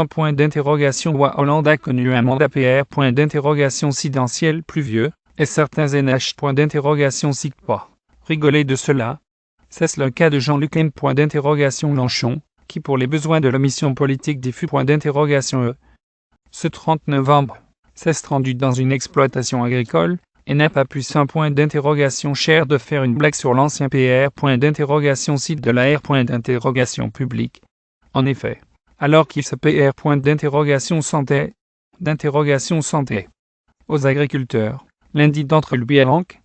Point d'interrogation. Loi Hollande a connu un mandat PR. Point d'interrogation sidentiel pluvieux, et certains NH. Point d'interrogation SIC pas. Rigoler de cela. C'est le cas de Jean-Luc M. Point d'interrogation Mélenchon, qui pour les besoins de la mission politique diffuse. Point d'interrogation ce 30 novembre, s'est rendu dans une exploitation agricole, et n'a pas pu sans point d'interrogation cher de faire une blague sur l'ancien PR. Point d'interrogation site de la R. Point d'interrogation public. En effet, alors qu'il se PR. Point d'interrogation santé, aux agriculteurs, lundi d'entre lui à l'anque,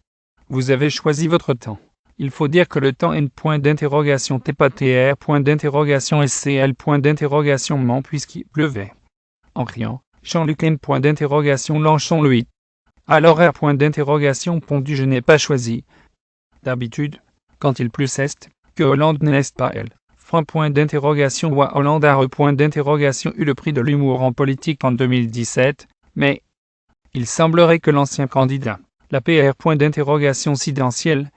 vous avez choisi votre temps. Il faut dire que le temps est point d'interrogation TPTR. Point d'interrogation SCL. Point d'interrogation ment puisqu'il pleuvait. En riant, Jean-Luc M. Point d'interrogation Mélenchon lui. Alors R. Point d'interrogation pondu je n'ai pas choisi. D'habitude, quand il pleut c'est que Hollande n'est pas elle. Point d'interrogation Loi Hollande a point d'interrogation eu le prix de l'humour en politique en 2017, mais il semblerait que l'ancien candidat, la PR. Point d'interrogation sidentiel,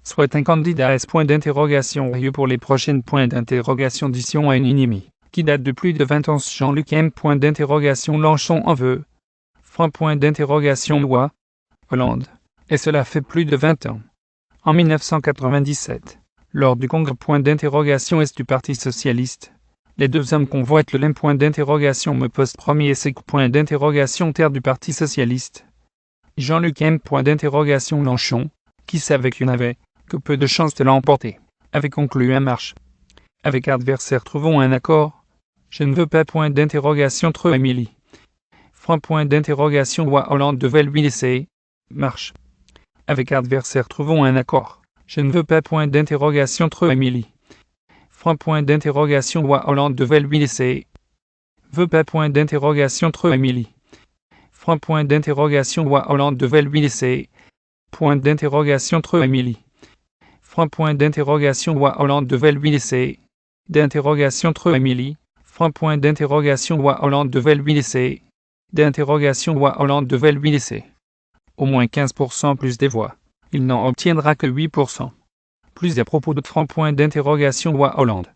soit un candidat S. Point d'interrogation pour les prochaines points d'interrogation d'édition à une inimie, qui date de plus de 20 ans. Jean-Luc M. Point d'interrogation Mélenchon en veut. Point d'interrogation Loi Hollande, et cela fait plus de 20 ans. En 1997, lors du congrès. Point d'interrogation est du Parti socialiste, les deux hommes convoitent le lemme. Point d'interrogation me poste premier c'est point d'interrogation terre du Parti socialiste. Jean-Luc M. Point d'interrogation Mélenchon, qui savait qu'il n'avait que peu de chances de l'emporter, avait conclu un marche. Avec adversaire trouvons un accord. Je ne veux pas. Point d'interrogation trop Émilie. Point d'interrogation Loi Hollande devait lui laisser. Marche. Avec adversaire trouvons un accord. Je ne veux pas. Point d'interrogation trop Émilie. Point d'interrogation Loi Hollande devait lui laisser. Veux pas. Point d'interrogation trop Émilie. Point d'interrogation Loi Hollande devait lui laisser. Point d'interrogation trop Émilie. Point d'interrogation Loi Hollande devait lui laisser. D'interrogation trop Émilie. Point d'interrogation Loi Hollande devait lui laisser. D'interrogation Loi Hollande devait lui laisser. Au moins 15% plus des voix. Il n'en obtiendra que 8%. Plus à propos de Point d'interrogation Loi Hollande.